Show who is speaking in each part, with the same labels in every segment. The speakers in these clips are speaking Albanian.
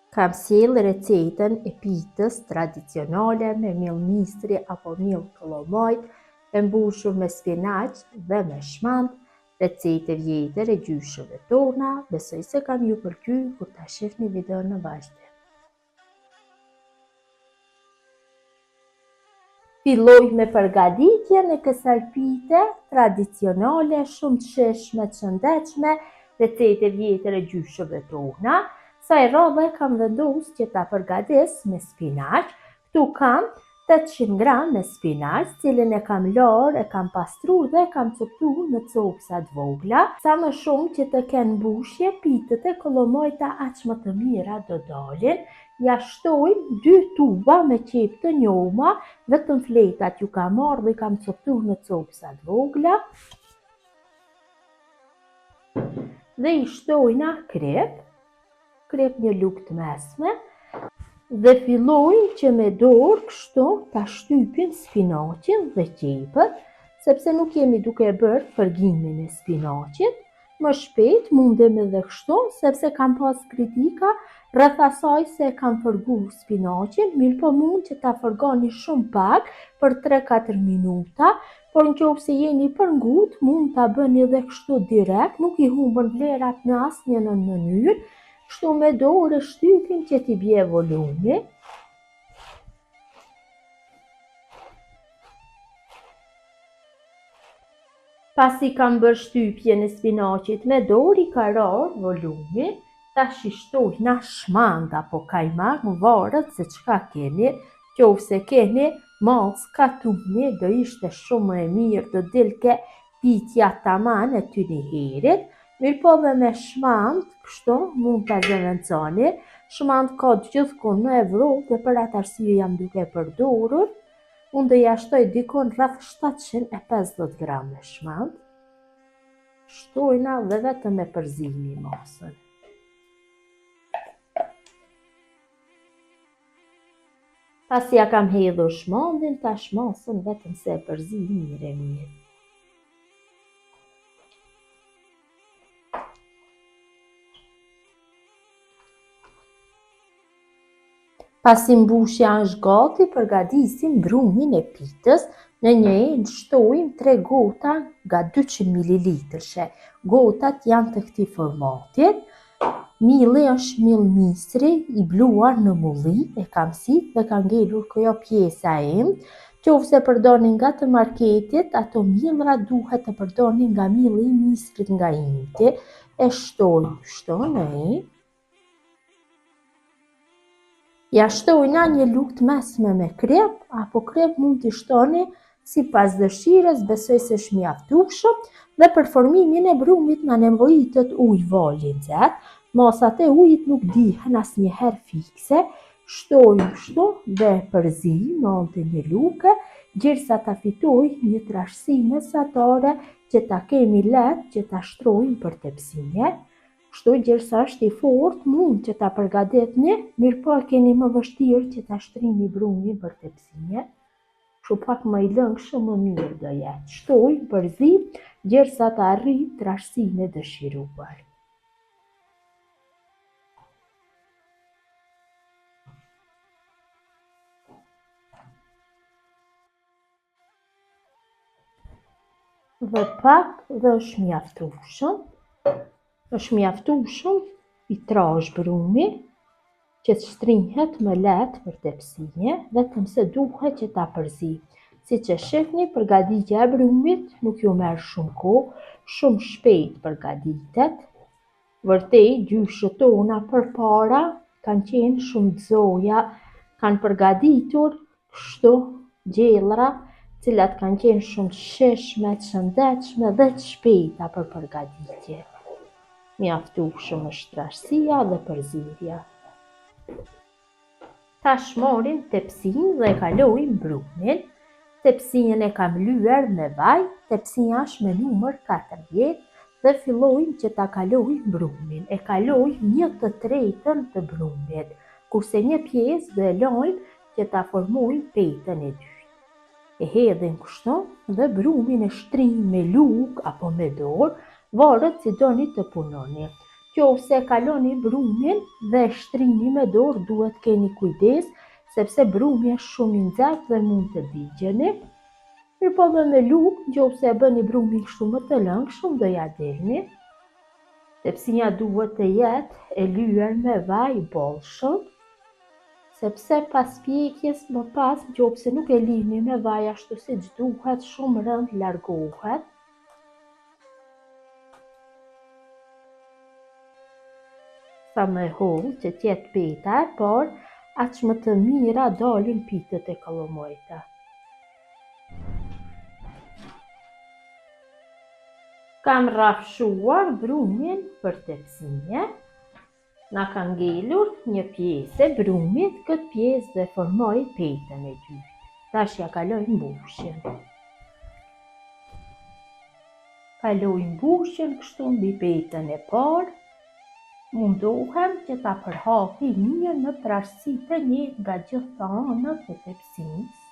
Speaker 1: Kam sjell recetën e pitës tradicionale me miell mistri apo miell kollomojt, e mbushur me spinaq dhe me shmand, recetë e vjetër e gjyshëve tona, besoj se kam ju pëlqyer kur ta shihni videon në vazhdim. Filloj me përgatitjen e kësaj pite tradicionale, shumë të shijshme, të shëndetshme, recetë e vjetër e gjyshëve tona. Sa e rrodhe kam vendosur që ta përgatis me spinaq. Këtu kam 800 gram me spinaq, cilin e kam lor, e kam pastruar dhe e kam coptuar në copsa të vogla. Sa më shumë që të kenë mbushje, pitët e kollomojta aq më të mira do dalin. Ja shtoj 2 tuba me qep të njoma, vetëm fletat ju kam marrë dhe kam coptuar në copsa të vogla. Dhe i shtojna krep një lugë të mesme, dhe filloj që me dorë kështu ta shtypim spinaqin dhe qepët, sepse nuk jemi duke bërë përgimin e spinaqit. Më shpejt mundem edhe kështu, sepse kam pas kritika rreth asaj se kam fërguar spinaqin, mirë po mund që ta fërgoni shumë pak për 3-4 minuta, por nëse jeni për ngut, mund ta bëni edhe kështu direkt, nuk i humbën vlerat në asnjë mënyrë. Kështu me dorë shtypim që t'i bie volumi. Pasi kam bërë shtypjen e spinaqit me dorë, i ka rarë volumi. Tash i shtojna shmand apo kajmak, varet se çka keni. Nëse keni mallc katuni, do ishte shumë e mirë, do dilke pitja taman e ty një herit. Mirë po dhe me shmand, kështu mund ta zëvendësoni. Shmand ka gjithkund në Evropë dhe për atë arsye jam duke përdorur. Unë do ja shtoj dikon rreth 750 gram me shmand. Shtojna dhe vetëm me përzimi masën. Pasi ja kam hedhur shmandin, tash masën vetëm se e përzi mirë. Pasi mbushja është gati, përgatisim brumin e pitës. Në një enë shtojmë 3 gota nga 200 ml. Gotat janë të këtij formatit. Mielli është miell mistri i bluar në mulli, e kam sit dhe kam ngelur kjo pjesa e Nëse përdorni nga të marketit, ato mielra duhet të përdorni nga mielli i mistrit nga imti. E shtoj kështu në enë. Ja shtojna një lugë të mesme me krep, apo krep mund t'i shtoni sipas dëshirës, besoj se është mjaftueshëm. Dhe për formimin e brumit na nevojitet ujë vaj i nxehtë. Masat e ujit nuk dihen asnjëherë fikse. Shtojmë kështu dhe përzim në anë të një luke, gjersa ta fitoj një trashësi mesatare që ta kemi lehtë që ta shtrojmë për tepsinje. Kështu gjersa është i fortë, mund që ta përgatitni, mirë po keni më vështirë që ta shtrini brumin për tepsinje. Kështu pak më i lëngshëm më mirë do jetë. Shtoj, përzim, gjersa ta arrit trashësinë e dëshiruar. Dhe pak dhe është mjaftueshëm i trash brumi që të shtrihet më lehtë për tepsinje, vetëm se duhet që ta përzi. Siç e shihni, përgatitja e brumit nuk ju merr shumë kohë, shumë shpejt përgatitet. Vërtet gjyshët tona përpara kanë qenë shumë të zoja, kanë përgatitur kështu gjellra, cilat kanë qenë shumë të shijshme, të shëndetshme dhe të shpejta për përgatitje. Mjaftueshëm është trashësia dhe përzierja. Tash marrim tepsinë dhe e kalojmë brumin. Tepsinën e kam lyer me vaj, tepsia është me numër 40 dhe fillojmë që ta kalojmë brumin. E kalojmë 1/3 të brumit, kurse një pjesë do e lajmë që ta formojmë petën e dytë. E hedhim kështu dhe brumin e shtrim me lugë apo me dorë, varet si doni të punoni. Nëse kaloni brumin dhe shtrini me dorë, duhet keni kujdes, sepse brumi është shumë i nxehtë dhe mund të digjeni. Mirëpo dhe me lupë, nëse e bëni brumin kështu më të lëngshëm, do ja delni. Tepsinja duhet të jetë e lyer me vaj bollshëm, sepse pas pjekjes më pas, nëse nuk e lini me vaj ashtu siç duhet, shumë rënd largohet. Sa më hollë që t'jetë peta, por aq më të mira dalin pitët e kollomojta. Kam rrafshuar brumin për tepsinje. Na ka ngelur një pjesë e brumit, këtë pjesë dhe formoj petën e dytë. Tash ja kaloj mbushjen. Kaloj mbushjen kështu mbi petën e parë. Mundohem që ta përhapi mirë në trashësi të njëjtë nga gjitha anët e tepsisë.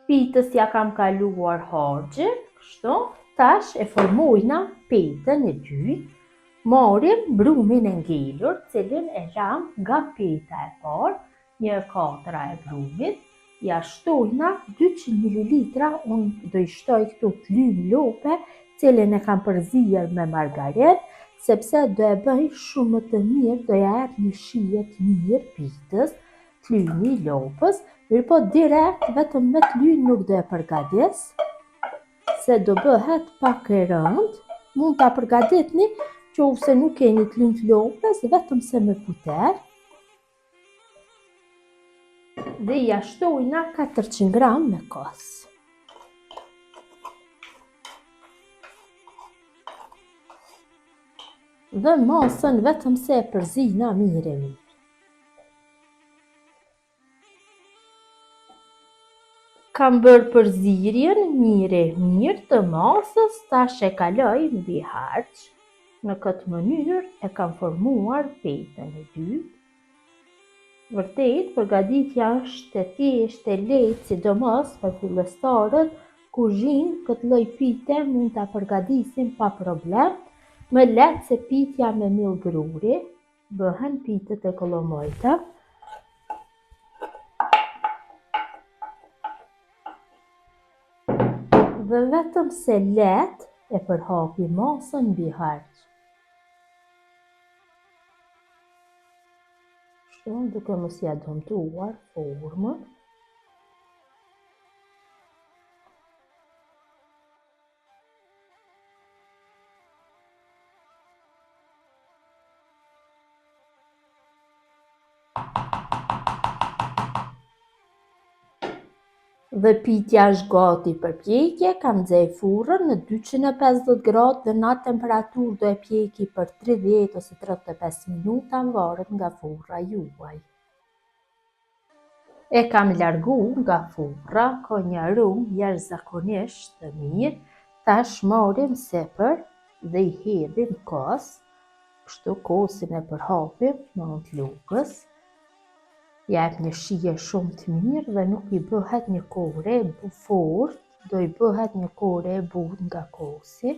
Speaker 1: Pitës ja kam kaluar harxhin, kështu, tash e formojna petën e dytë. Marrim brumin e ngelur, cilin e lam nga peta e parë, 1/4 e brumit, ja shtojna 200 ml, unë do I shtoj këtu të lymë lope, cilin e kam përzier me margaret, sepse do e bëj shumë më të mirë, do ja jap një shije të mirë pitës, të lymi lopës. Mirëpo direkt vetëm me të lynë nuk do e përgadis, se do bëhet pak e rëndë. Mund ta përgaditni nëse nuk keni të lynë të lopës, vetëm se me puter. Dhe ja shtojna 400 gram me kos. Dhe masën vetëm se e përzina mirë e mirë. Kam bërë përzirjen mirë të masës, tash e kaloj mbi harç. Në këtë mënyrë e kam formuar petën e dytë. Vërtet, përgatitja është e thjeshtë, e lehtë, sidomos për fillestarët, kuzhinë, këtë lloj pite mund ta përgatisin pa problem, më lehtë se pitja me miell gruri, bëhen pitët e kollomojta. Dhe vetëm se lehtë e përhapi masën mbi harç. Kështu, duke mos ia dëmtuar formën. Dhe pitja është gati për pjekje, kam nxjerr furrën në 250 gradë dhe në atë temperaturë do e pjeki për 30 ose 35 minuta, varet nga furra juaj. E kam larguar nga furra, ka një aromë jashtëzakonisht të mirë. Tash marrim sepër dhe I hedhim kos, kështu kosin e përhapim me anë të lugës. Jep një shije shumë të mirë dhe nuk I bëhet një kore e fortë, do I bëhet një kore e butë nga kosi.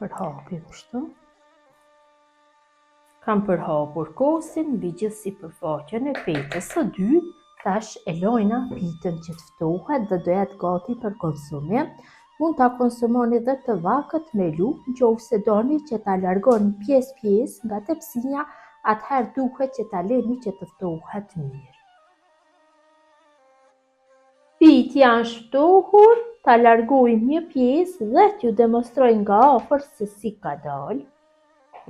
Speaker 1: Përhapim kështu. Kam përhapur kosin mbi gjithë sipërfaqen e petës së dytë. Tash e lojna pitën që të ftohet dhe do jetë gati për konsumim. Mund ta konsumoni dhe të vakët me lupë, nëse doni që ta largoni pjesë nga tepsinja, atëherë duhet që ta leni që të ftohet mirë. Pitja është ftohur, ta largojmë një pjesë dhe t'ju demonstroj nga afër se si ka dalë.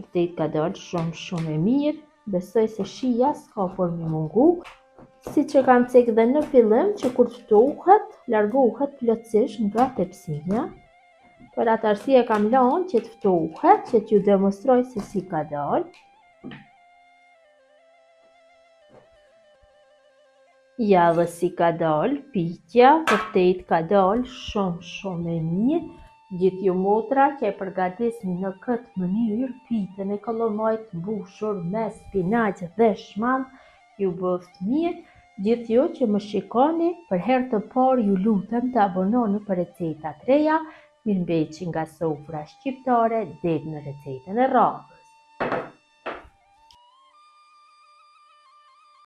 Speaker 1: Vërtet ka dalë shumë e mirë, besoj se shija s'ka për mi mungu. Siç e kam thënë dhe në fillim, që kur ftohet, largohet plotësisht nga tepsinja. Për atë arsye kam lënë që të ftohet që t'ju demonstroj se si ka dalë. Ja dhe si ka dalë pitja, vërtet ka dalë shumë e mirë. Gjithë ju motra që e përgatisni në këtë mënyrë pitën e kollomajt mbushur me spinaq dhe shmang, ju bëft mirë. Gjithë ju që më shikoni për herë të parë, ju lutem të abononi për receta të reja. Mirëmbëjtje nga Sofra Shqiptare deri në recetën e radhës.